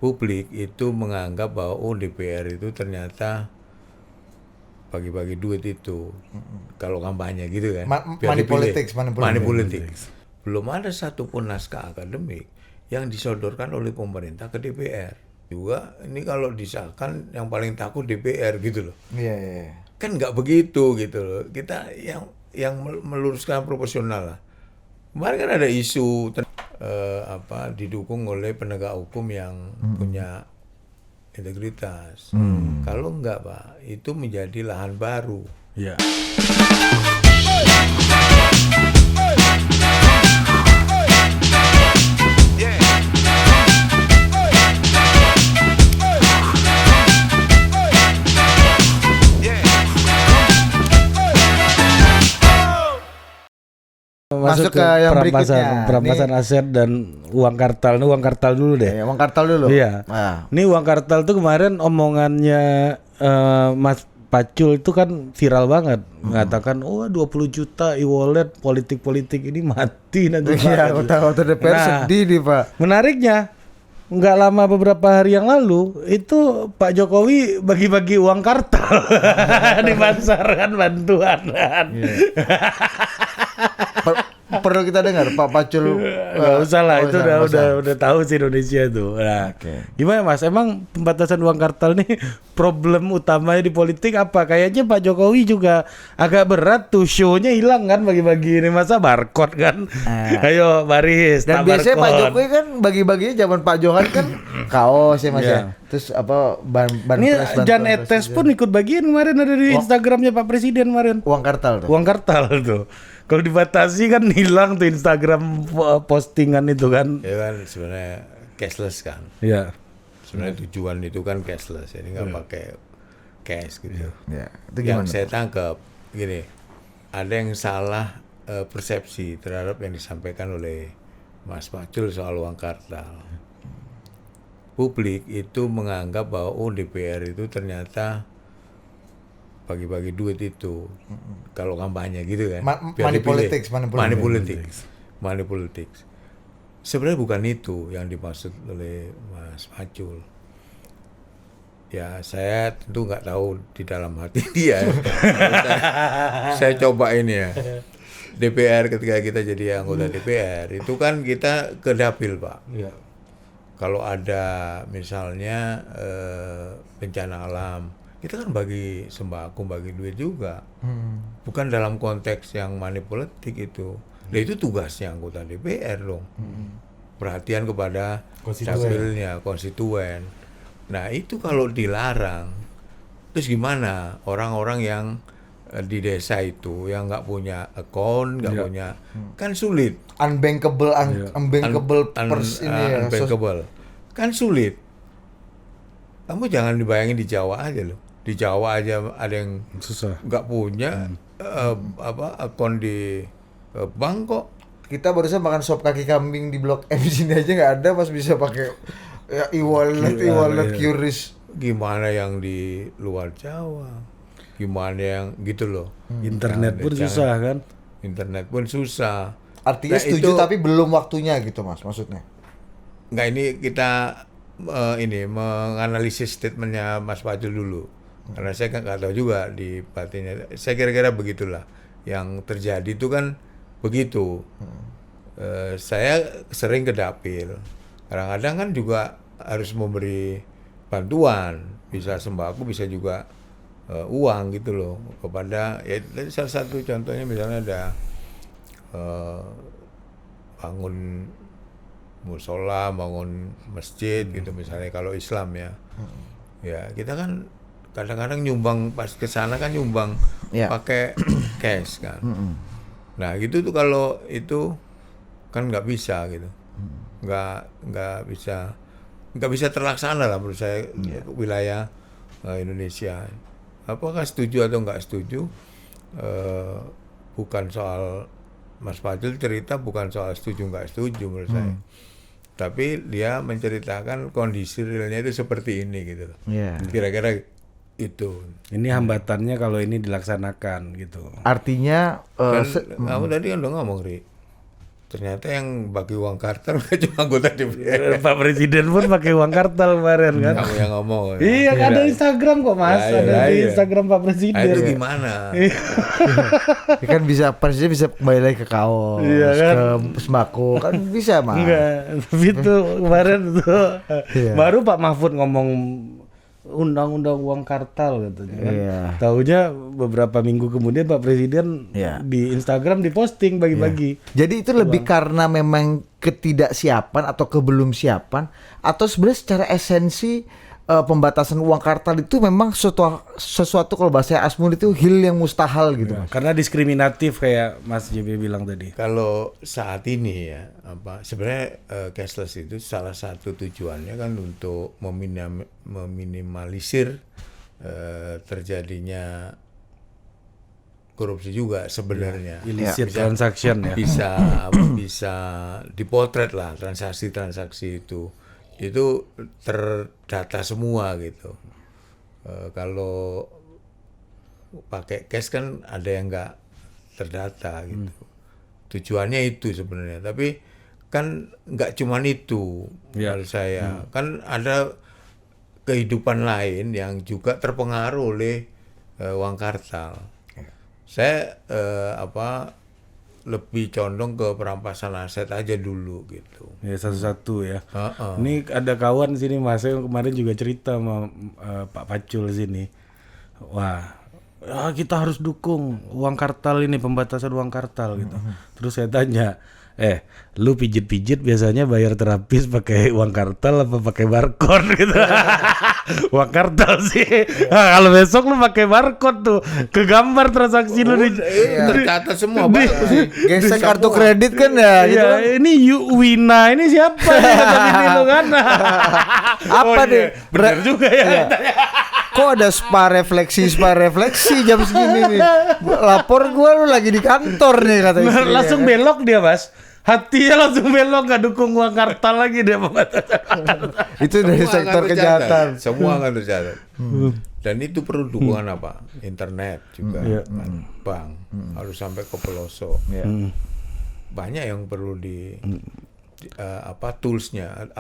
publik itu menganggap bahwa DPR itu ternyata bagi-bagi duit itu kalau kampanye gitu kan. Biar Money dipilih. politics, Money politics. Belum ada satupun naskah akademik yang disodorkan oleh pemerintah ke DPR. Juga ini kalau disahkan yang paling takut DPR gitu loh. Iya, iya. Kan nggak begitu gitu loh. Kita yang meluruskan proporsional lah. Kemarin kan ada isu didukung oleh penegak hukum yang punya integritas. Kalau enggak Pak, itu menjadi lahan baru. Ya. Masuk ke yang berikutnya. Perampasan aset dan uang kartal. Ini uang kartal dulu deh. Ya, uang kartal dulu. Iya. Nah. Ini uang kartal tuh kemarin omongannya Mas Pacul itu kan viral banget. Mengatakan, 20 juta e-wallet politik-politik ini mati nanti. Iya, kota DPR sedih nih Pak. Menariknya, nggak lama beberapa hari yang lalu itu Pak Jokowi bagi-bagi uang kartal di pasar kan, bantuan kan. Perlu kita dengar Pak Pacul. Nggak usah lah, itu udah tahu sih Indonesia itu. Nah, gimana Mas? Emang pembatasan uang kartal nih problem utamanya di politik apa? Kayaknya Pak Jokowi juga agak berat tuh, show-nya hilang kan bagi-bagi ini, masa barcode kan. Ayo baris. Dan biasanya Pak Jokowi kan bagi-baginya zaman Pak Johan kan kaos ya Mas ya. Terus apa ban ini Jan Etes pun ikut bagian kemarin, ada di Instagramnya Pak Presiden kemarin. Uang kartal tuh. Uang kartal tuh. Kalau dibatasi kan hilang tuh Instagram postingan itu kan. Ya kan sebenarnya cashless kan. Iya. Sebenarnya tujuan itu kan cashless, jadi nggak pakai cash gitu. Ya, itu gimana? Yang saya tangkap gini, ada yang salah persepsi terhadap yang disampaikan oleh Mas Pacul soal uang kartal. Publik itu menganggap bahwa DPR itu ternyata bagi-bagi duit itu kalau kampanye gitu kan. Money politics. Money politics. Sebenarnya bukan itu yang dimaksud oleh Mas Pacul. Ya saya tentu nggak tahu di dalam hati dia. Saya coba ini ya. DPR ketika kita jadi anggota DPR itu kan kita ke dapil Pak. Iya. Kalau ada misalnya bencana alam, kita kan bagi sembako, bagi duit juga. Bukan dalam konteks yang money politik itu. Nah itu tugasnya anggota DPR dong. Perhatian kepada dapilnya, konstituen. Nah itu kalau dilarang, terus gimana orang-orang yang di desa itu yang nggak punya account, nggak punya, kan sulit. Unbankable Kan sulit. Kamu jangan dibayangin di Jawa aja loh. Di Jawa aja ada yang susah, nggak punya akun di bank kok. Kita barusan makan sop kaki kambing di Blok M sini aja nggak ada, Mas bisa pakai ya, e-wallet QRIS. Gimana yang di luar Jawa? Gimana yang gitu loh? Internet pun susah kan? Internet pun susah. Artinya setuju tapi belum waktunya gitu Mas, maksudnya? Nggak, ini kita menganalisis statementnya Mas Pacul dulu. Karena saya kan nggak tahu juga di batinnya. Saya kira-kira begitulah. Yang terjadi itu kan begitu. Saya sering ke dapil. Kadang-kadang kan juga harus memberi bantuan. Bisa sembako, bisa juga uang gitu loh. Kepada, ya salah satu contohnya misalnya ada bangun musola, bangun masjid gitu misalnya kalau Islam ya. Ya kita kan kadang-kadang nyumbang pas ke sana kan nyumbang pakai cash kan. Nah gitu tuh kalau itu kan nggak bisa gitu. Nggak bisa terlaksana lah menurut saya wilayah Indonesia. Apakah setuju atau nggak setuju? Bukan soal Mas Pacul cerita bukan soal setuju nggak setuju menurut saya. Tapi dia menceritakan kondisi realnya itu seperti ini gitu. Kira-kira itu. Ini hambatannya kalau ini dilaksanakan gitu. Artinya kamu tadi kan udah ngomong, Ri. ternyata yang bagi uang kartal nggak cuma anggota DPR. Pak Presiden pun pakai uang kartal kemarin kan. Kamu yang ngomong. Iya, ada Instagram kok Mas, Ya, ada di ya. Instagram Pak Presiden. Itu gimana? Ya kan bisa presiden bisa kembali lagi ke kaos, Iya kan? ke sembako kan bisa mah. Enggak, tapi itu kemarin tuh Iya. baru Pak Mahfud ngomong undang-undang uang kartal katanya kan. Iya. Taunya beberapa minggu kemudian Pak Presiden Iya. di Instagram diposting bagi-bagi. Jadi itu lebih karena memang ketidaksiapan atau kebelumsiapan atau sebenarnya secara esensi pembatasan uang kartal itu memang sesuatu kalau bahasa Asmul itu hil yang mustahil gitu. Karena diskriminatif kayak Mas JB bilang tadi. Kalau saat ini ya, sebenarnya cashless itu salah satu tujuannya kan untuk meminimalisir terjadinya korupsi juga sebenarnya. Illicit transaction ya. Bisa dipotret lah transaksi-transaksi itu terdata semua gitu. Kalau pakai cash kan ada yang nggak terdata gitu. Tujuannya itu sebenarnya, tapi kan nggak cuman itu menurut saya. Kan ada kehidupan lain yang juga terpengaruh oleh uang kartal. Saya lebih condong ke perampasan aset aja dulu gitu. Ya satu-satu ya. Ini ada kawan sini Mas, saya kemarin juga cerita sama Pak Pacul sini. Wah, kita harus dukung uang kartal ini, pembatasan uang kartal gitu. Terus saya tanya, lu pijit-pijit biasanya bayar terapis pakai uang kartal apa pakai barcode gitu? Uang kartal sih. Nah, kalau besok lu pakai barcode tuh, kegambar transaksi lu tercatat semua bagus sih. Gesek kartu kredit kan ya gitu kan. Ini Wina ini siapa nih kata bini lu kan? Apa nih? Bener juga ya. Kok ada spa refleksi jam segini nih. Lapor gua lu lagi di kantor nih kata istrinya. Langsung belok dia Mas. Hatinya langsung belok, gak dukung uang kartal lagi dia. Itu dari Semua sektor akan kejahatan. tercatat. Semua akan tercatat. Dan itu perlu dukungan apa? Internet juga, kan? Bank harus sampai ke pelosok. Banyak yang perlu toolsnya,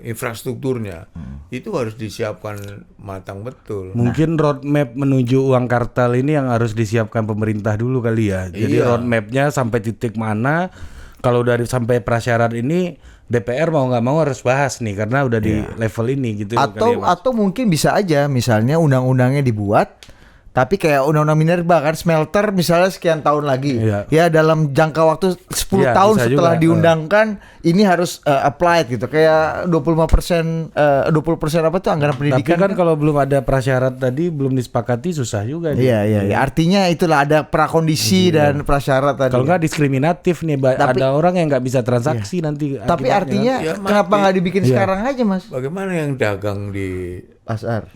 infrastrukturnya itu harus disiapkan matang betul. Mungkin roadmap menuju uang kartal ini yang harus disiapkan pemerintah dulu kali ya. Jadi roadmapnya sampai titik mana. Kalau dari sampai prasyarat ini DPR mau nggak mau harus bahas nih karena udah di level ini gitu. Atau mungkin bisa aja misalnya undang-undangnya dibuat tapi kayak undang-undang minerba kan smelter misalnya sekian tahun lagi ya dalam jangka waktu 10 tahun setelah diundangkan ini harus applied gitu kayak 20% apa tuh anggaran pendidikan. Tapi kan kalau belum ada prasyarat tadi belum disepakati susah juga. Iya. Artinya itulah ada prakondisi dan prasyarat tadi. Kalau nggak diskriminatif nih ada orang yang nggak bisa transaksi nanti. Tapi artinya kenapa nggak dibikin sekarang aja Mas? Bagaimana yang dagang di pasar?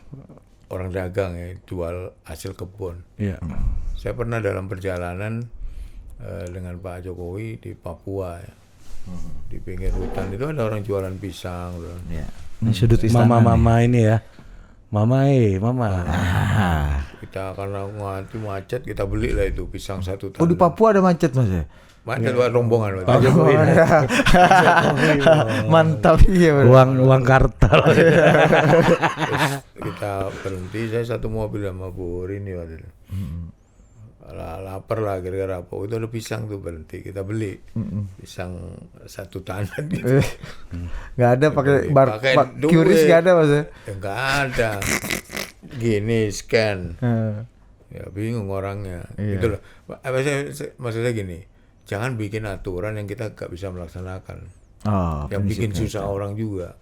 Orang dagang ya jual hasil kebun. Iya. Saya pernah dalam perjalanan dengan Pak Jokowi di Papua ya. Di pinggir hutan itu ada orang jualan pisang. Iya. Ini sudut istana. Mama ini ya. Mama. Kita karena nganti macet kita beli lah itu pisang 1 ton. Oh di Papua ada macet Mas ya? Macet buat rombongan. Pak Jokowi. Mantap iya. Uang kartal. Terus kita berhenti, saya satu mobil sama Bu Rini waktu itu. Lapar lah kira-kira apa. Itu ada pisang tuh berhenti, kita beli. Pisang 1 tangan gitu. Gak ada pakai QRIS gak ada Mas ya? Gak ada. Gini scan. Ya bingung orangnya. Gitu loh. Maksudnya gini. Jangan bikin aturan yang kita gak bisa melaksanakan. Yang bikin susah orang juga.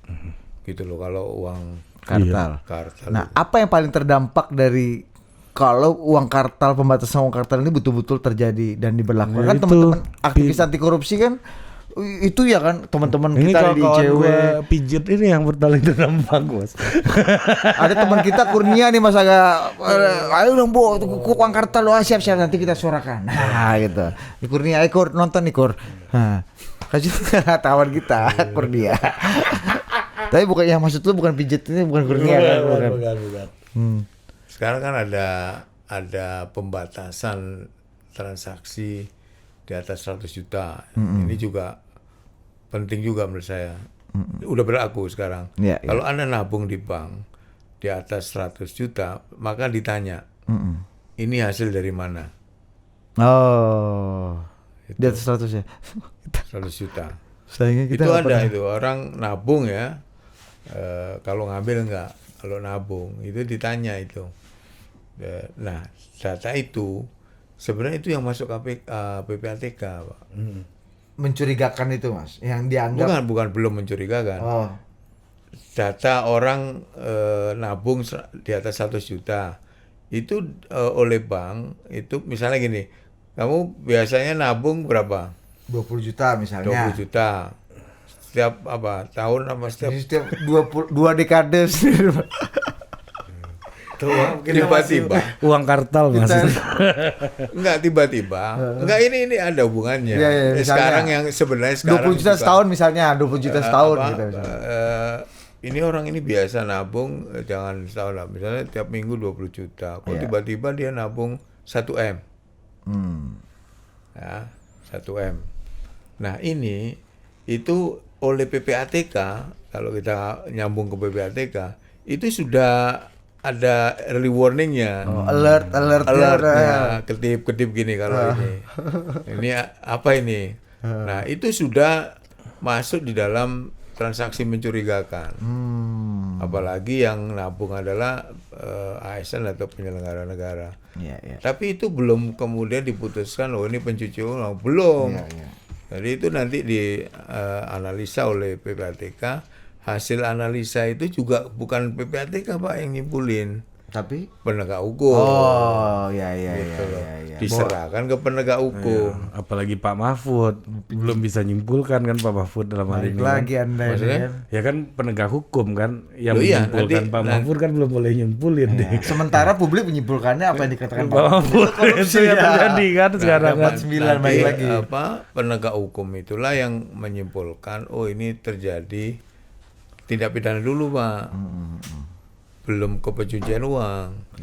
Gitu loh kalau uang kartal. Nah, itu. apa yang paling terdampak dari kalau uang kartal, pembatasan uang kartal ini betul-betul terjadi dan diberlakukan? Kan teman-teman aktivis anti korupsi kan itu ya kan teman-teman kita di ICW pijit ini yang paling terdampak Mas. Ada teman kita Kurnia nih Mas agak ayo dong Bu uang kartal lo siap-siap nanti kita suarakan. Nah gitu. Di Kurnia Kur nonton nih Kur. Nah, kasih tawan kita Kurnia. Tapi bukan yang maksud lu bukan pijit ini bukan Kurnia kan bukan. Sekarang kan ada pembatasan transaksi di atas 100 juta. Ini juga penting juga menurut saya. Udah berlaku sekarang. Kalau Anda nabung di bank di atas 100 juta, maka ditanya, ini hasil dari mana? Oh, di atas 100 ya? 100 juta. Sayangnya kita Itu nggak ada pernah. itu, orang nabung ya, kalau ngambil enggak, kalau nabung, itu ditanya itu. Nah, data itu, sebenarnya itu yang masuk PPATK, Pak. Mencurigakan itu Mas, yang dianggap. Bukan belum mencurigakan. Oh, Data orang nabung di atas 100 juta itu oleh bank itu misalnya gini, kamu biasanya nabung berapa? 20 juta misalnya. 20 juta setiap tahun apa Jadi setiap 2 dekade tiba-tiba Uang kartal maksudnya. enggak tiba-tiba enggak ini ada hubungannya. Iya, misalnya, Sekarang yang sebenarnya sekarang 20 juta juga, setahun misalnya, 20 juta setahun gitu misalnya. ini orang ini biasa nabung jangan setahun lah, misalnya tiap minggu 20 juta, kok tiba-tiba dia nabung 1 M. Ya, 1 M. Nah ini itu oleh PPATK, kalau kita nyambung ke PPATK itu sudah ada early warningnya, alertnya, kedip gini kalau ini apa ini. Nah itu sudah masuk di dalam transaksi mencurigakan. Apalagi yang nabung adalah ASN atau penyelenggara negara. Tapi itu belum kemudian diputuskan, oh ini pencucian uang, belum. Jadi itu nanti dianalisa oleh PPATK. Hasil analisa itu juga bukan PPATK Pak yang nyimpulin, tapi penegak hukum. Oh, ya. Diserahkan ke penegak hukum. Apalagi Pak Mahfud belum bisa nyimpulkan kan Pak Mahfud dalam hal ini. lagi Kan. Anda Maksudnya? ini kan. Ya kan penegak hukum kan yang Loh iya, menyimpulkan. Pak Mahfud kan belum boleh nyimpulin deh. Sementara publik menyimpulkannya apa yang dikatakan Pak Mahfud itu yang terjadi kan sekarang kan. 49 balik lagi. Penegak hukum itulah yang menyimpulkan, oh ini terjadi tindak pidana dulu Pak, belum ke pencucian uang.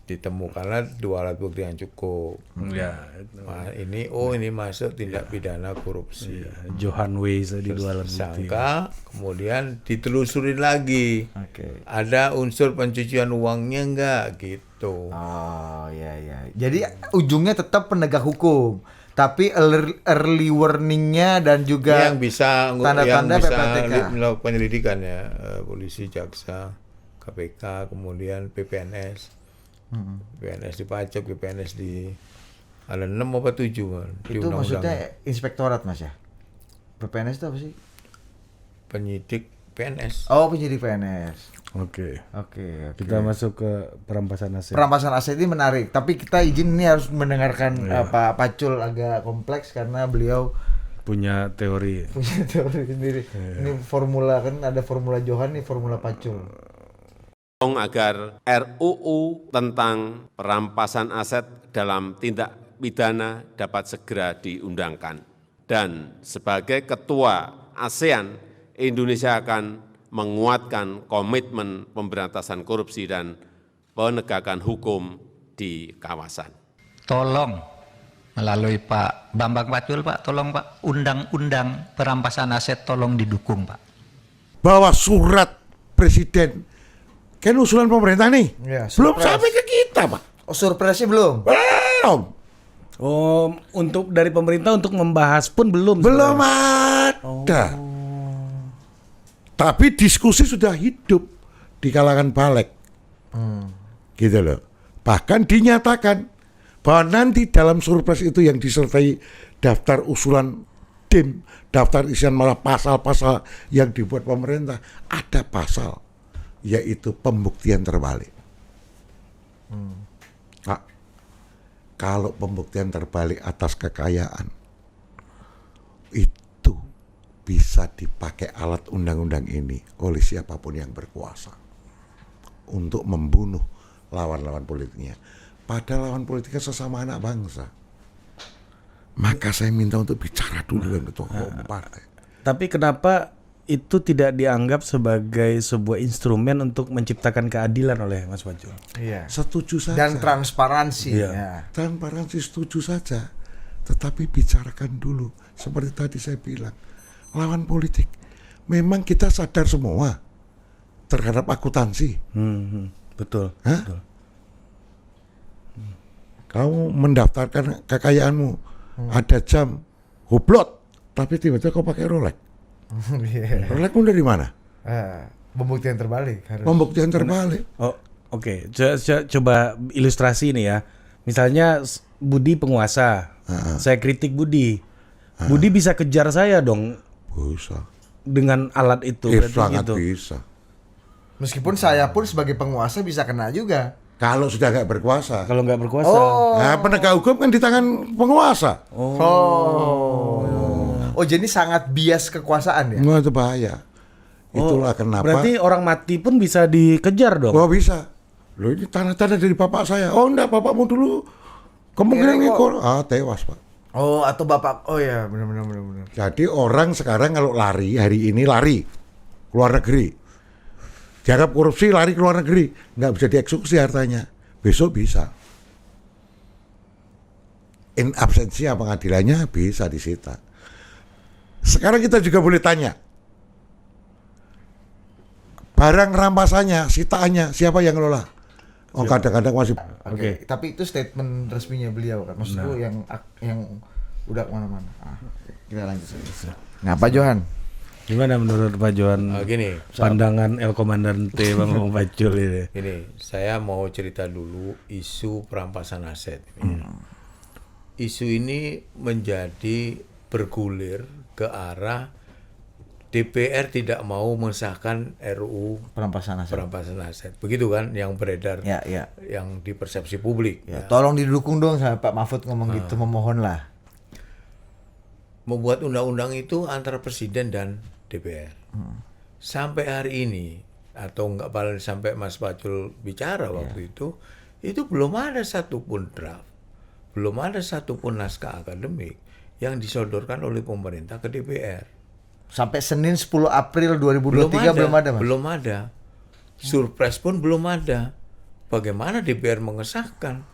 Ditemukanlah 2 alat bukti yang cukup. Nah, ini masuk tindak pidana korupsi. Johan Weiss di 2 alat bukti. Sangka, kemudian ditelusurin lagi. Ada unsur pencucian uangnya enggak gitu. Oh, ya. Jadi ujungnya tetap penegak hukum. Tapi early warningnya dan juga yang bisa tanda-tanda PPATK. melakukan penyelidikan ya, polisi, jaksa, KPK, kemudian PPNS. PPNS di pajak, PPNS di ada 6 apa 7 kan. Itu maksudnya inspektorat Mas ya? PPNS itu apa sih? Penyidik PNS. Oh, penyidik PNS. Oke. Kita masuk ke perampasan aset. Perampasan aset ini menarik, tapi kita izin ini harus mendengarkan Pak Pacul agak kompleks karena beliau punya teori sendiri. Ini formula kan, ada formula Johan nih, formula Pacul. Agar RUU tentang perampasan aset dalam tindak pidana dapat segera diundangkan. Dan sebagai Ketua ASEAN, Indonesia akan menguatkan komitmen pemberantasan korupsi dan penegakan hukum di kawasan. Tolong melalui Pak Bambang Pacul, Pak, tolong Pak, undang-undang perampasan aset tolong didukung, Pak. Bahwa surat presiden kan usulan pemerintah nih, belum surprise. sampai ke kita Pak. Oh, surprise-nya belum? Belum. Oh, untuk dari pemerintah untuk membahas pun belum Ada. Tapi diskusi sudah hidup di kalangan balik. Gitu loh. Bahkan dinyatakan bahwa nanti dalam surpres itu yang disertai daftar usulan DIM, daftar isian malah pasal-pasal yang dibuat pemerintah, ada pasal yaitu pembuktian terbalik. Pak, kalau pembuktian terbalik atas kekayaan itu bisa dipakai alat undang-undang ini oleh siapapun yang berkuasa untuk membunuh lawan-lawan politiknya. Padahal lawan politiknya sesama anak bangsa. Maka saya minta untuk bicara dulu dengan ketua umum partai. Tapi kenapa itu tidak dianggap sebagai sebuah instrumen untuk menciptakan keadilan oleh Mas Pacul? Iya. Setuju saja. Dan transparansi. Iya. Ya. Transparansi setuju saja. tetapi bicarakan dulu. Seperti tadi saya bilang, lawan politik. Memang kita sadar semua terhadap akuntansi. Betul. Hah? Betul. Kamu mendaftarkan kekayaanmu, ada jam, hublot, tapi tiba-tiba kau pakai Rolex. Rolexmu dari mana? Pembuktian terbalik harus. Pembuktian terbalik. Oh, oke. Coba ilustrasi nih ya. Misalnya Budi penguasa, saya kritik Budi. Budi bisa kejar saya dong Bisa. dengan alat itu. berarti Sangat gitu. bisa. Meskipun saya pun sebagai penguasa bisa kena juga. Kalau sudah nggak berkuasa. Kalau nggak berkuasa. Nah, penegak hukum kan di tangan penguasa. Oh, jadi sangat bias kekuasaan ya? Wah, itu bahaya. Itulah kenapa. Berarti orang mati pun bisa dikejar dong. Wah, bisa. Loh, ini tanah-tanah dari bapak saya. Oh, enggak, bapakmu dulu kemungkinan ngikut. Tewas, Pak. Oh, atau bapak. Oh ya, benar. Jadi orang sekarang kalau lari, hari ini lari keluar negeri. Dianggap korupsi, lari ke luar negeri. Nggak bisa dieksekusi hartanya. Besok bisa. In absensia pengadilannya bisa disita. Sekarang kita juga boleh tanya. Barang rampasannya, sitaannya, siapa yang ngelola? Oh, kadang-kadang masih. Oke. Tapi itu statement resminya beliau kan. Maksudku yang udah kemana-mana. Kita lanjut. Nah, Pak Johan. Gimana menurut Pak Johan? Gini, Pandangan El Komandante Bang Pacul ini. Ini saya mau cerita dulu isu perampasan aset. Isu ini menjadi bergulir ke arah DPR tidak mau mengesahkan RUU Perampasan aset. Begitu kan yang beredar, Ya. yang di persepsi publik. Ya, tolong didukung dong sama Pak Mahfud ngomong gitu, memohon lah. Membuat undang-undang itu antara presiden dan DPR. Sampai hari ini atau enggak paling sampai Mas Pacul bicara waktu itu belum ada satupun draft, belum ada satupun naskah akademik yang disodorkan oleh pemerintah ke DPR. Sampai Senin 10 April 2023 belum ada, Mas? Belum ada. Surprise pun belum ada. Bagaimana DPR mengesahkan?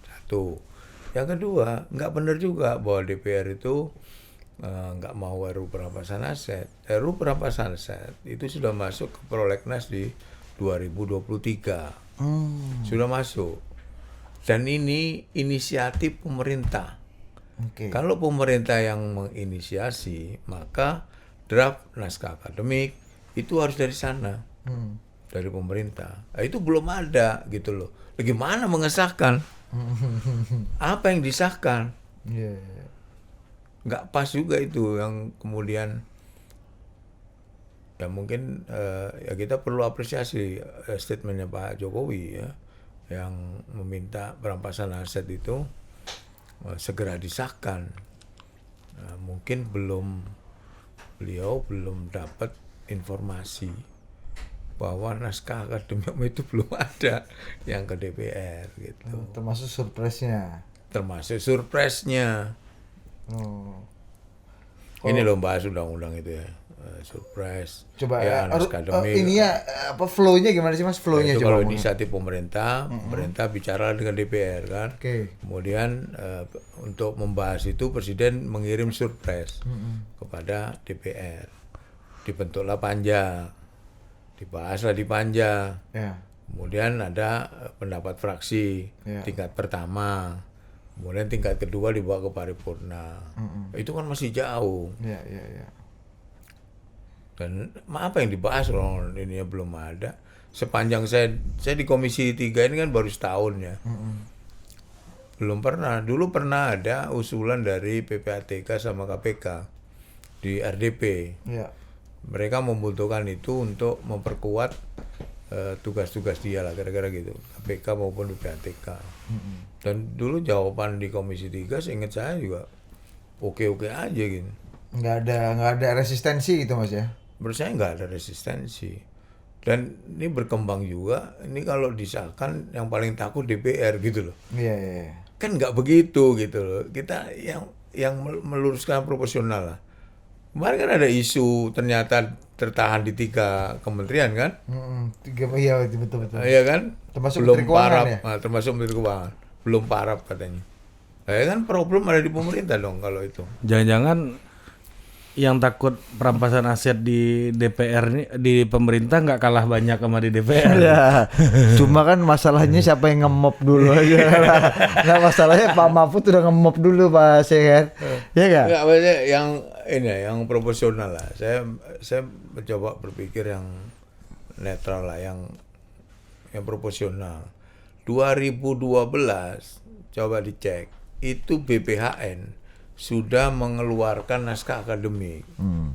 Satu. Yang kedua, nggak benar juga bahwa DPR itu nggak mau RUU perampasan aset. RUU perampasan aset itu sudah masuk ke prolegnas di 2023. Sudah masuk. Dan ini inisiatif pemerintah. Kalau pemerintah yang menginisiasi, maka draft naskah akademik itu harus dari sana, dari pemerintah. Nah, itu belum ada gitu loh. Bagaimana mengesahkan? Apa yang disahkan? Nggak pas juga itu yang kemudian ya mungkin ya kita perlu apresiasi statementnya Pak Jokowi ya, yang meminta perampasan aset itu segera disahkan. Mungkin beliau belum dapat informasi bahwa naskah akademik itu belum ada yang ke DPR gitu. Termasuk surprise-nya. Ini loh bahas undang-undang itu ya. Surprise. Coba ya, naskah akademik. ini ya flow-nya gimana sih, Mas? Flow-nya itu coba. kalau inisiatif pemerintah bicara dengan DPR kan. Kemudian untuk membahas itu presiden mengirim surprise kepada DPR. Dibentuklah panja. Dibahaslah di panja. Kemudian ada pendapat fraksi tingkat pertama. Kemudian tingkat kedua dibawa ke paripurna. Itu kan masih jauh. Dan apa yang dibahas kalau ini belum ada. Sepanjang saya di Komisi 3 ini kan baru setahun ya. Belum pernah. Dulu pernah ada usulan dari PPATK sama KPK di RDP. Mereka membutuhkan itu untuk memperkuat tugas-tugas dia lah, kira-kira gitu. KPK maupun PPATK. Dan dulu jawaban di Komisi 3 seingat saya juga oke-oke aja gitu. Nggak ada resistensi gitu, Mas ya? Menurut saya nggak ada resistensi. Dan ini berkembang juga, ini kalau disahkan yang paling takut DPR gitu loh. Kan nggak begitu gitu loh. Kita yang meluruskan proporsional lah. Kemarin kan ada isu ternyata tertahan di 3 kementerian kan? Iya, betul. Iya kan? Termasuk belum Menteri Keuangan parap, ya? Termasuk Menteri Keuangan. Belum parap katanya. Kan problem ada di pemerintah dong kalau itu. Jangan-jangan yang takut perampasan aset di DPR ini, di pemerintah nggak kalah banyak sama di DPR. Ya, cuma kan masalahnya siapa yang ngemop dulu aja. Nah masalahnya Pak Mahfud udah ngemop dulu Pak Seher. Ya nggak? Enggak, maksudnya yang ini yang proporsional lah. Saya mencoba berpikir yang netral lah, yang proporsional. 2012 coba dicek, itu BPHN sudah mengeluarkan naskah akademik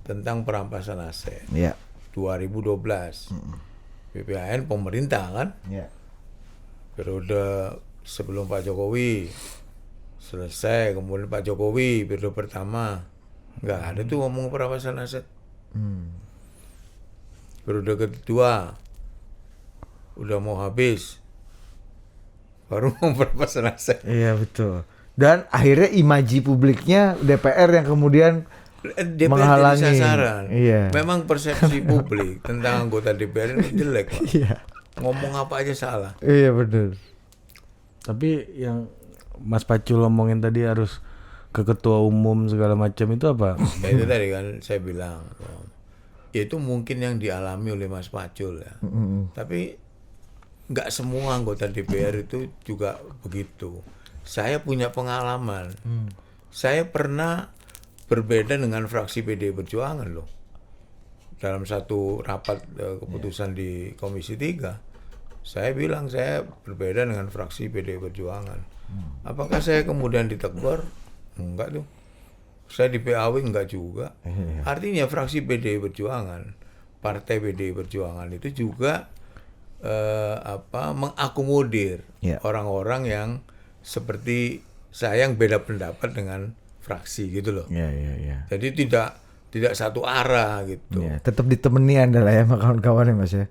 tentang perampasan aset. Iya. 2012. BPHN pemerintah kan? Iya. Periode sebelum Pak Jokowi selesai, kemudian Pak Jokowi periode pertama nggak ada tuh ngomong perampasan aset. Periode kedua udah mau habis baru mau perampasan aset. Iya betul. Dan akhirnya imaji publiknya DPR yang kemudian DPR menghalangi. jadi sasaran. Iya. Memang persepsi publik tentang anggota DPR ini jelek, Pak. Iya. Ngomong apa aja salah. Iya benar. Tapi yang Mas Pacul ngomongin tadi harus ke ketua umum segala macam itu apa? Ya itu tadi kan saya bilang, itu mungkin yang dialami oleh Mas Pacul ya. Tapi nggak semua anggota DPR itu juga begitu. Saya punya pengalaman. Saya pernah berbeda dengan fraksi PDI Perjuangan loh. Dalam satu rapat keputusan di Komisi 3, saya bilang saya berbeda dengan fraksi PDI Perjuangan. Apakah saya kemudian ditegur? Enggak tuh. Saya di PAW enggak juga. Artinya fraksi PDI Perjuangan, partai PDI Perjuangan itu juga mengakomodir orang-orang yang seperti saya yang beda pendapat dengan fraksi gitu loh. Iya. Jadi tidak satu arah gitu. Iya, tetap ditemani Anda lah ya sama kawan-kawan ya Mas ya.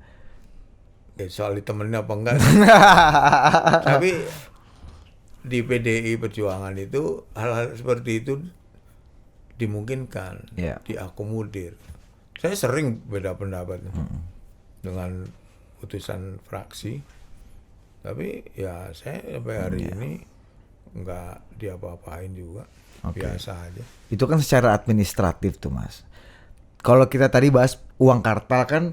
Soal ditemenin apa enggak. Tapi di PDI Perjuangan itu hal-hal seperti itu dimungkinkan, diakomodir. Saya sering beda pendapat dengan putusan fraksi. Tapi ya saya sampai hari ini nggak diapa-apain juga, biasa aja. Itu kan secara administratif tuh Mas. Kalau kita tadi bahas uang kartal kan,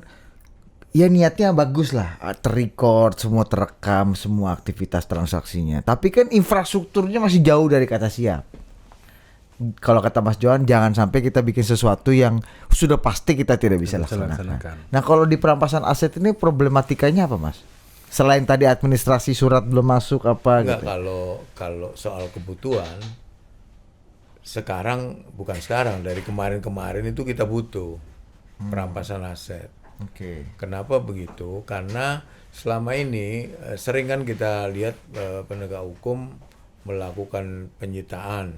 ya niatnya bagus lah, terrecord, semua terekam, semua aktivitas transaksinya. Tapi kan infrastrukturnya masih jauh dari kata siap. Kalau kata Mas Johan, jangan sampai kita bikin sesuatu yang sudah pasti kita tidak bisa laksanakan. Nah kalau di perampasan aset ini problematikanya apa Mas? Selain tadi administrasi surat belum masuk apa enggak, gitu? Kalau soal kebutuhan bukan sekarang, dari kemarin itu kita butuh perampasan aset. Kenapa begitu? Karena selama ini sering kan kita lihat penegak hukum melakukan penyitaan,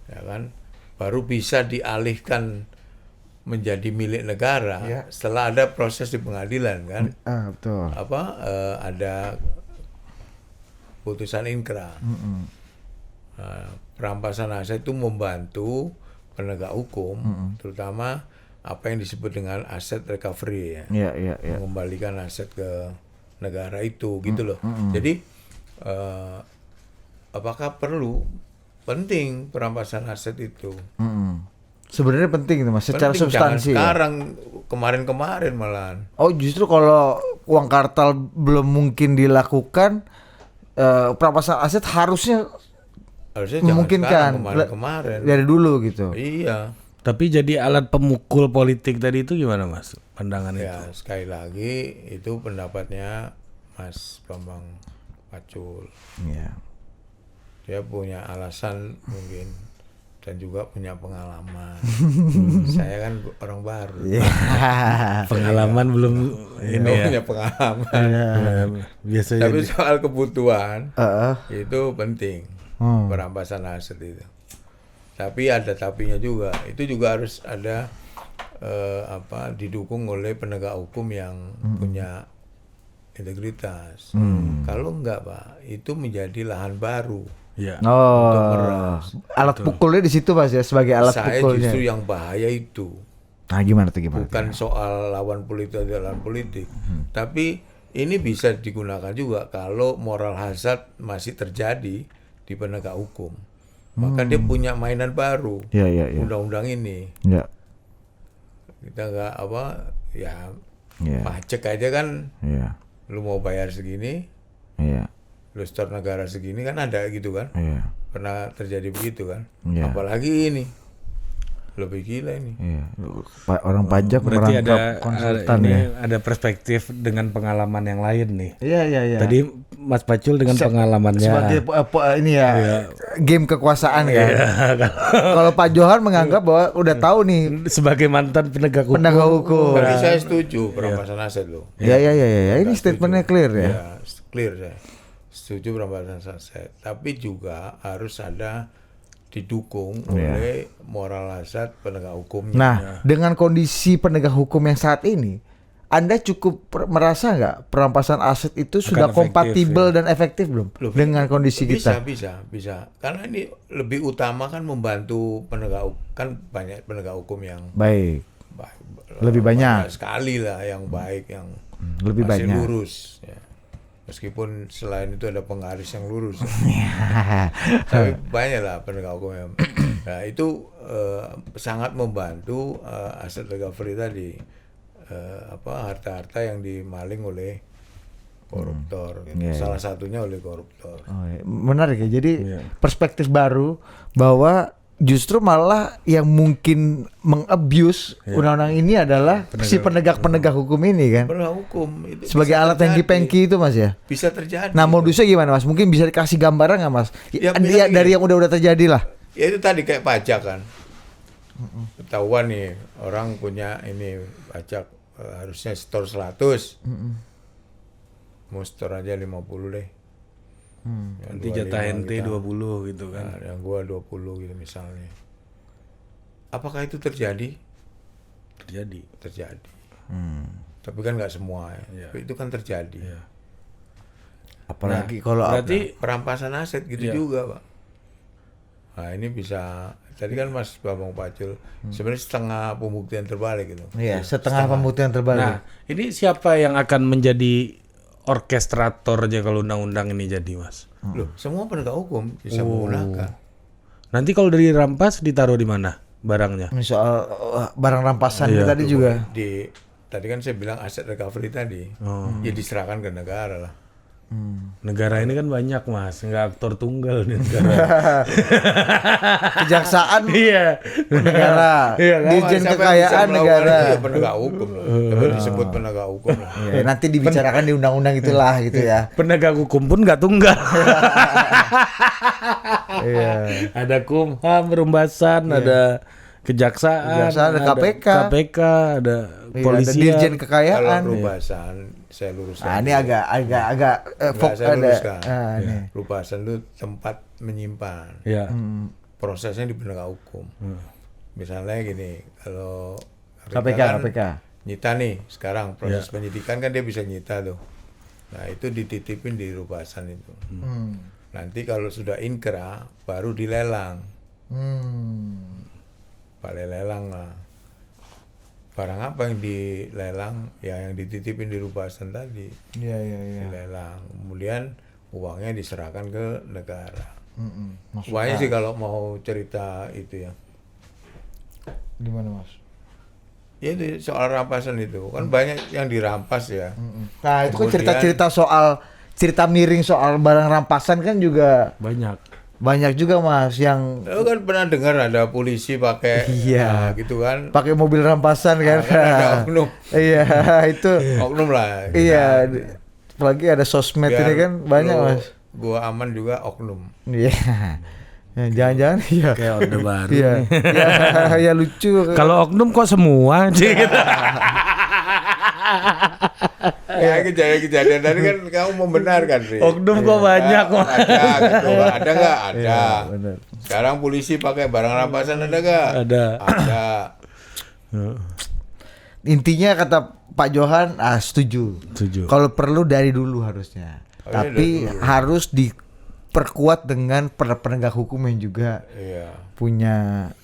ya kan, baru bisa dialihkan menjadi milik negara setelah ada proses di pengadilan kan. Betul. Ada putusan inkrah. Perampasan aset itu membantu penegak hukum, terutama apa yang disebut dengan aset recovery ya. Mengembalikan aset ke negara itu gitu loh. Jadi apakah penting perampasan aset itu? Sebenarnya penting itu Mas, secara substansi. Sekarang kemarin malahan. Oh justru kalau uang kartal belum mungkin dilakukan, perampasan aset harusnya memungkinkan kemarin dari dulu gitu. Iya. Tapi jadi alat pemukul politik tadi itu gimana Mas? Pandangan itu? Ya sekali lagi itu pendapatnya Mas Bambang Pacul. Iya. Dia punya alasan mungkin dan juga punya pengalaman. Saya kan orang baru. Pengalaman belum ini ya. Punya pengalaman. Biasanya. Tapi soal kebutuhan itu penting, perampasan aset itu. Tapi ada tapinya juga. Itu juga harus ada didukung oleh penegak hukum yang punya integritas. Kalau enggak Pak, itu menjadi lahan baru. Ya. Alat pukulnya di situ Mas ya, sebagai alat pukulnya. Saya justru yang bahaya itu. Nah gimana tuh Bukan soal lawan politik atau lawan politik, tapi ini bisa digunakan juga kalau moral hazard masih terjadi di penegak hukum. Maka dia punya mainan baru. Iya. Undang-undang ini. Iya. Kita nggak ya Iya. pajak aja kan, Iya. lu mau bayar segini, Iya. lu store negara segini kan ada gitu kan. Iya. Pernah terjadi begitu kan. Iya. Apalagi ini. Lebih gila ini. Iya. Orang pajak Berarti merangkap konsultan ini ya. ada perspektif dengan pengalaman yang lain nih. Iya. Tadi Mas Pacul dengan pengalamannya. Sebagai ini ya game kekuasaan kan. Kalau Pak Johan menganggap bahwa udah tahu nih sebagai mantan penegak hukum. penegak hukum. Tapi saya setuju perampasan aset loh. Ya. Ini statementnya clear ya. Ya, clear saya. Setuju perampasan aset. Tapi juga harus ada didukung oleh moral hazard penegak hukumnya. Nah, dengan kondisi penegak hukum yang saat ini, Anda cukup merasa nggak perampasan aset itu sudah efektif, kompatibel dan efektif belum dengan kondisi kita? Bisa. Karena ini lebih utama kan membantu penegak hukum. Kan banyak penegak hukum yang Baik. Lebih banyak. Sekali lah yang baik, yang Lebih masih banyak. lurus. Ya. Meskipun selain itu ada penggaris yang lurus. Tapi banyak lah penegak hukum yang nah itu sangat membantu aset recovery tadi, harta-harta yang dimaling oleh koruptor gitu. Salah satunya oleh koruptor. Oh, iya. Menarik ya. Jadi perspektif baru bahwa justru malah yang mungkin mengabuse undang-undang ini adalah si penegak-penegak hukum ini kan. Penegak hukum itu Sebagai bisa alat terjadi. hengki-pengki itu Mas ya. Bisa terjadi. Nah modusnya gimana Mas? Mungkin bisa dikasih gambaran nggak Mas? Ya, Dia misalnya dari yang udah terjadi lah. Ya itu tadi kayak pajak kan. Ketahuan nih orang punya ini pajak harusnya store 100. Mau store aja 50 deh. Nanti jatah ente 20 gitu kan. Nah, yang gua 20 gitu misalnya. Apakah itu terjadi? Terjadi. Tapi kan nggak semua ya. Tapi itu kan terjadi. Apalagi kalau Berarti Perampasan aset gitu juga, Pak. Nah, ini bisa tadi kan Mas Bambang Pacul sebenarnya setengah pembuktian terbalik gitu. iya, setengah pembuktian terbalik. nah, ini siapa yang akan menjadi orkestratornya kalau undang-undang ini jadi, Mas? Loh, semua penegak hukum bisa menggunakan. Nanti kalau dari rampas ditaruh di mana barangnya? Ini soal barang rampasan tadi juga. Tadi kan saya bilang aset recovery tadi. Ya diserahkan ke negara lah. Negara ini kan banyak, Mas, nggak aktor tunggal nih negara. Kejaksaan Iya. negara, Iya kan? Dirjen Siapa yang Kekayaan bisa melakukan negara. itu? Ya penegak hukum loh. Tapi disebut penegak hukum lah. Ya, nanti dibicarakan di undang-undang itulah gitu ya. Penegak hukum pun nggak tunggal. Iya. Ada Kumham, Rumbasan, ada Kejaksaan, ada KPK. ada Iya, polisi, ada Dirjen Kalau Kekayaan. rubasan saya luruskan. Nah, ini agak Enggak, saya luruskan. ini. Rubasan itu tempat menyimpan. Ya. Prosesnya di penegak hukum. Misalnya gini, kalau KPK. nyita nih sekarang proses penyidikan kan dia bisa nyita tuh. Nah itu dititipin di rubasan itu. Nanti kalau sudah inkrah baru dilelang. Balik lelang lah. Barang apa yang dilelang? Ya yang dititipin di rubasan tadi. Iya. Dilelang. Kemudian uangnya diserahkan ke negara. Maksudnya Banyak sih kalau mau cerita itu ya. gimana Mas? Ya itu soal rampasan itu kan banyak yang dirampas ya. Nah, itu kan Kemudian- cerita-cerita soal cerita miring soal barang rampasan kan juga banyak juga Mas yang Lo kan pernah dengar ada polisi pakai Iya. gitu kan? pakai mobil rampasan kan. Kan ada oknum, Iya, itu. oknum lah. Iya, apalagi ada sosmed Biar ini kan banyak lo- Mas. Gua aman juga oknum. Iya. Ya, jangan-jangan iya. Kayak orde baru. Iya. Ya lucu. Kalau oknum kok semua sih? Ya kejadian tadi kan kamu membenarkan sih. Oknum kok banyak, Mas. Ada gitu. Ada nggak? Ada. Iya, benar. Sekarang polisi pakai barang rampasan ada nggak? Ada. Ada. Intinya kata Pak Johan, setuju. Setuju. Kalau perlu dari dulu harusnya. Oh, iya, Tapi dari dulu. harus diperkuat dengan penegak hukum yang juga Iya. punya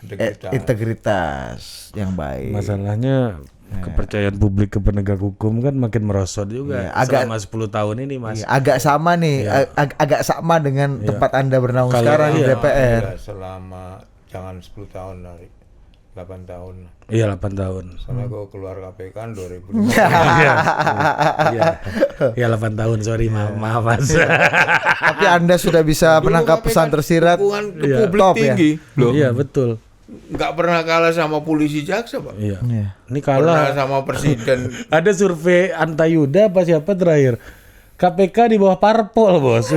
Integritas. integritas yang baik. Masalahnya Kepercayaan publik ke penegak hukum kan makin merosot juga agak- selama 10 tahun ini, Mas. Iya, agak sama nih, agak sama dengan tempat Anda bernaung Kalau- sekarang di iya. DPR. Ya, selama jangan 10 tahun dari 8 tahun. Iya, 8 tahun. Soalnya gue keluar KPK kan 2015. Iya, 8 tahun, sorry, maaf Mas. Tapi Anda sudah bisa menangkap pesan tersirat Dukungan ke publik top ya. tinggi. Loh, Iya, betul. nggak pernah kalah sama polisi jaksa, Pak. Iya. Iya. Ini Pernah kalah. sama presiden. Ada survei Antayuda apa siapa terakhir? KPK di bawah parpol, Bos.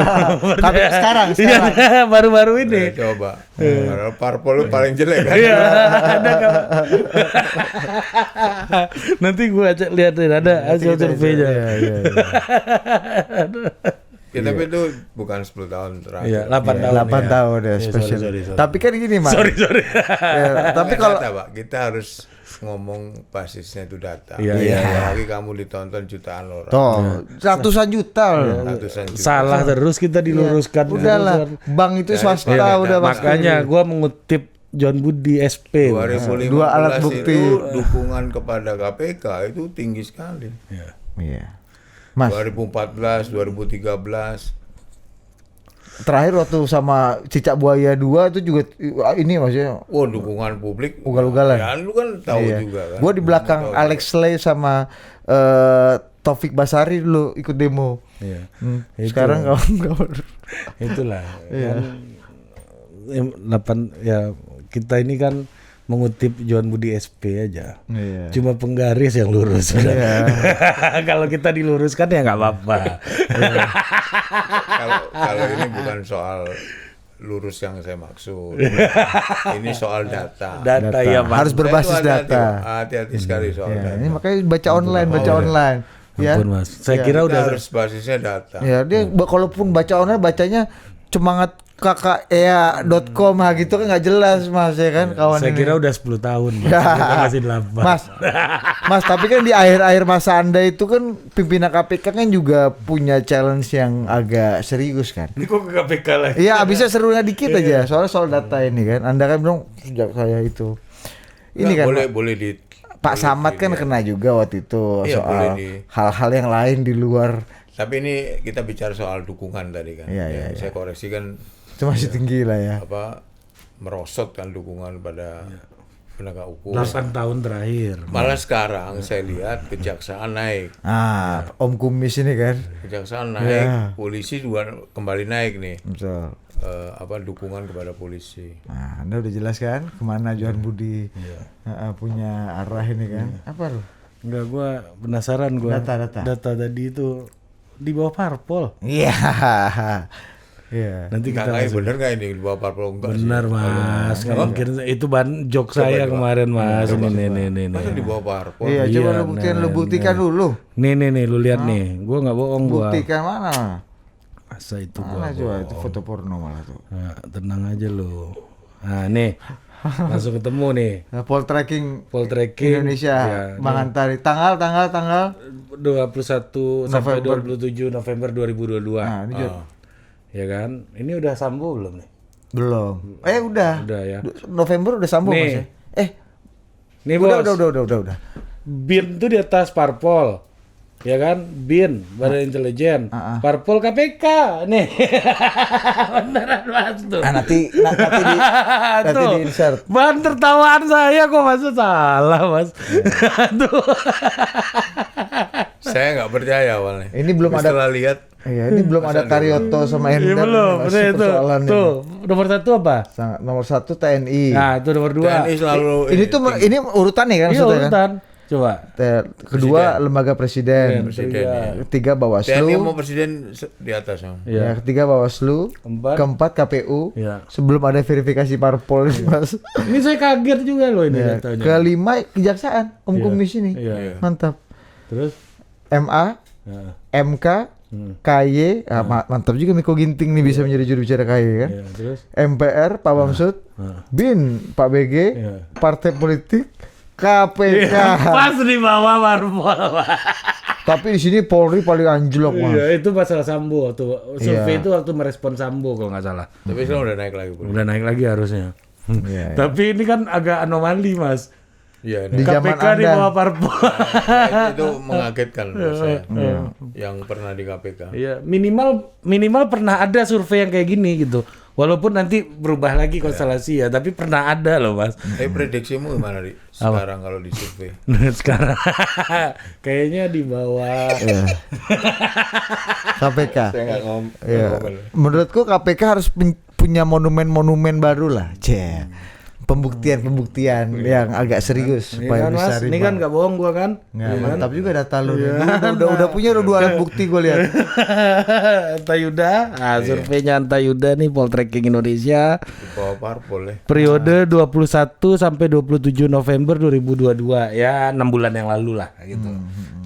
Tapi sekarang Iya, baru-baru ini. Coba. Padahal parpol lu paling jelek kan. Iya, ada kan. Nanti gua lihatin ada hasil surveinya. Ya, tapi itu bukan 10 tahun terakhir. Iya, 8 tahun. 8 ya. tahun ya Iya, spesial. sorry. Tapi kan gini, Mas. Sorry. Ya, tapi Kan kalau data, Pak, kita harus ngomong basisnya itu data. Iya. Apalagi kamu ditonton jutaan orang. toh ratusan juta loh. Ratusan juta. Salah terus kita diluruskan. Udahlah, bank itu swasta iya, udah pasti. Makanya gua mengutip John Budi SP. 2015 Dua alat bukti. itu dukungan kepada KPK itu tinggi sekali. Iya. Mas, 2014, 2013. terakhir waktu sama Cicak Buaya 2 itu juga ini maksudnya Oh, dukungan publik. Ugal-ugalan. Ya, lu kan tahu iya. juga kan. Gue di belakang Alex Slay sama Taufik Basari dulu ikut demo. Iya. Sekarang kawan-kawan. Itulah. Kan, 8 ya kita ini kan mengutip John Budi SP aja. Iya. Cuma penggaris yang lurus. Kalau kita diluruskan ya nggak apa-apa. Kalau ini bukan soal lurus yang saya maksud. Ini soal data. Data ya Pak. Harus berbasis Itu hati-hati, data. Pak. Hati-hati sekali soal Ya, data. ini makanya baca online. Ya. Ampun Mas. Saya kira Kita udah harus basisnya data. Ya, dia kalaupun baca online bacanya semangat kkea.com gitu kan nggak jelas Mas ya kan kawan saya ini. kira udah 10 tahun. Mas. Kita masih 8. Mas, tapi kan di akhir-akhir masa Anda itu kan pimpinan KPK kan juga punya challenge yang agak serius kan. Ini kok ke KPK lagi? Iya, abisnya serunya dikit aja soalnya soal data ini kan. Anda kan bilang sejak saya itu. Ini Nggak, kan boleh di Pak Samad kan kena juga waktu itu Iya, boleh soal hal-hal yang lain di luar. Tapi ini kita bicara soal dukungan tadi kan. Iya, Ya, iya, saya koreksi kan Itu masih tinggi lah ya. apa merosot kan dukungan pada penegak hukum. 8 tahun terakhir. Malah sekarang saya lihat kejaksaan naik. Om Kumis ini kan. Kejaksaan naik, polisi juga kembali naik nih. Betul. Dukungan kepada polisi. Nah, Anda udah jelas kan kemana Johan Budi punya arah ini kan? Apa lu? Enggak, gua penasaran gua. Data. Data tadi itu di bawah parpol. Iya. Iya. Nanti kita Enggak, bener nggak ini di bawah parpol enggak sih? benar Mas. Kalau mungkin itu joke saya kemarin Mas. Nih. Masa di bawah parpol? Iya, coba lu buktikan dulu. Nih, lu lihat nih. Gua nggak bohong gua. Buktikan mana? Masa itu Mana gua. coba itu foto porno malah tuh. Nah, tenang aja lu. Nah, nih. Langsung ketemu nih. Nah, poltreking Poltreking Indonesia, ya, Bang Antari. Tanggal 21 sampai 27 November 2022. Nah, ini Ya kan? Ini udah sambo belum nih? belum. Udah. Udah ya. November udah sambung Nih. Mas ya? Nih Bos. Udah. BIN tuh di atas parpol. Ya kan? BIN, Badan Intelijen. Parpol KPK. Nih. Beneran Mas tuh. Nanti Tuh. di insert. Bahan tertawaan saya kok masa salah Mas. Tuh. Saya nggak percaya awalnya. Ini belum Tapi ada- Setelah lihat, Iya, ini belum ada Karyoto sama Iya Endar. belum. Masih Bener itu. persoalan ini. Tuh. Nomor 1 apa? Nomor 1 TNI. Nah, itu nomor 2. TNI selalu Ini tuh ini urutan ya kan Iya maksudnya kan? urutan. Coba. Kedua lembaga presiden. Presiden, ya. Ketiga TNI Bawaslu. mau presiden di atas ya. Ya, ketiga Bawaslu. Keempat KPU. Iya. Sebelum ada verifikasi parpol ini, Mas. Ini saya kaget juga loh ini Ya, datanya. kelima kejaksaan, Kumis ini. Iya. Mantap. Terus? MA, Ya. MK, KY, mantap juga Miko Ginting nih bisa menjadi juru bicara KY kan. Iya, terus? MPR Pak Bamsud, BIN Pak BG, Iya. partai politik, KPK. Pas di bawah parpol. Tapi di sini Polri paling anjlok, Mas. Iya, itu masalah Sambo tuh. Survei itu waktu merespon Sambo kalau nggak salah. Tapi sekarang udah naik lagi. Bu. Udah naik lagi harusnya. Iya, iya. Tapi ini kan agak anomali, Mas. Iya, Di zaman KPK di Anda. bawah parpol. itu mengagetkan menurut saya. Yang pernah di KPK. Iya, minimal pernah ada survei yang kayak gini gitu. Walaupun nanti berubah lagi konstelasi ya, tapi pernah ada loh, Mas. Prediksimu gimana, Ri? Sekarang kalau di survei? Sekarang kayaknya di bawah. KPK. Saya nggak Iya. Menurutku KPK harus punya monumen-monumen baru lah, pembuktian yang agak serius Iya supaya kan, bisa Mas, ini kan nggak bohong gua kan. Nggak, mantap juga data lu nih. Udah punya 2 alat bukti gue lihat. Antayuda, surveinya Antayuda nih Poltreking Indonesia. Di bawah parpol ya. Periode 21 sampai 27 November 2022. Ya 6 bulan yang lalu lah gitu.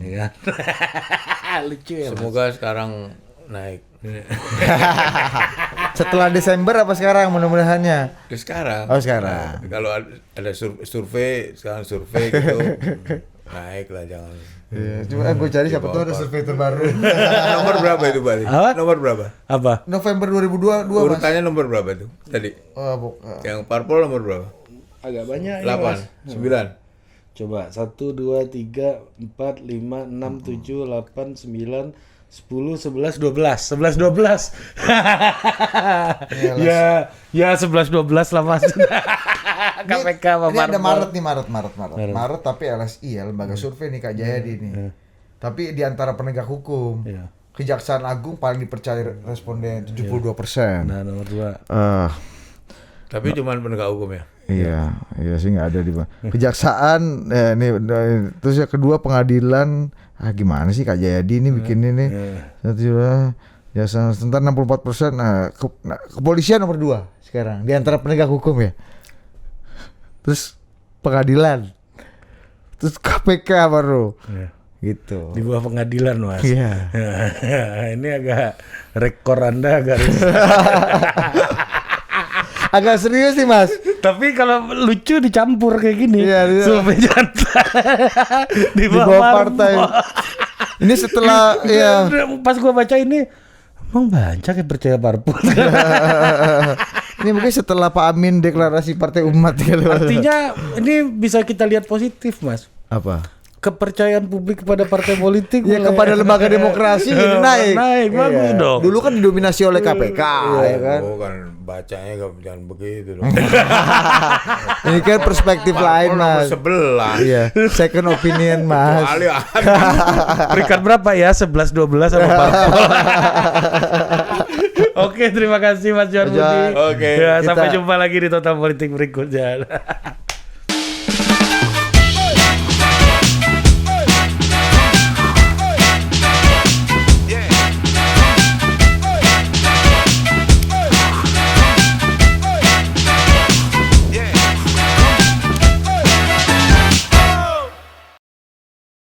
Ya kan? Lucu ya. Mas? Semoga sekarang naik. Setelah Desember apa sekarang mudah-mudahannya? Sekarang. Oh, sekarang. Kalau ada survei, sekarang survei gitu naik lah jangan. Iya, cuma gue cari siapa tuh ada survei terbaru. Nomor berapa itu Bali? Apa? Nomor berapa? Apa? November 2022 Mas. Urutannya nomor berapa itu tadi? Yang parpol nomor berapa? Agak banyak 8, 9. Coba 1, 2, 3, 4, 5, 6, 7, 8, 9, 10, 11, 12 11, 12 ya 11, 12 lah Mas. KPK sama Ini ada Parpol. Maret tapi LSI ya, lembaga survei nih Kak Jayadi nih. Tapi di antara penegak hukum, Iya. Kejaksaan Agung paling dipercaya responden 72%. Nah nomor 2 Tapi cuman penegak hukum ya. Iya sih nggak ada di Kejaksaan. Terus yang kedua pengadilan. Gimana sih Kak Jayadi ini bikin ini? Jasa sebentar 64%. Kepolisian nomor 2 sekarang di antara penegak hukum ya. Terus pengadilan. Terus KPK baru. Gitu. di bawah pengadilan Mas. Iya. Ini agak rekor Anda agak Agak serius nih Mas. tapi kalau lucu dicampur kayak gini. Iya. Survei jantan Di di bawah partai. Ini setelah ya. Pas gua baca ini emang banyak yang percaya parpol. Ini mungkin setelah Pak Amin deklarasi Partai Umat gitu. Artinya ini bisa kita lihat positif Mas. Apa? Kepercayaan publik kepada partai politik Ya mulai- kepada lembaga demokrasi jadi naik. Naik, bagus Iya. dong. Dulu kan didominasi oleh KPK ya kan. Oh kan bacanya jangan begitu dong. Ini kan perspektif lain Nomor Mas. 11. Iya, second opinion Mas. Kecuali ada. Peringkat berapa ya? 11 12 sama parpol. Oke, terima kasih Mas John Budi. Oke. Ya, sampai Kita- jumpa lagi di Total Politik berikutnya.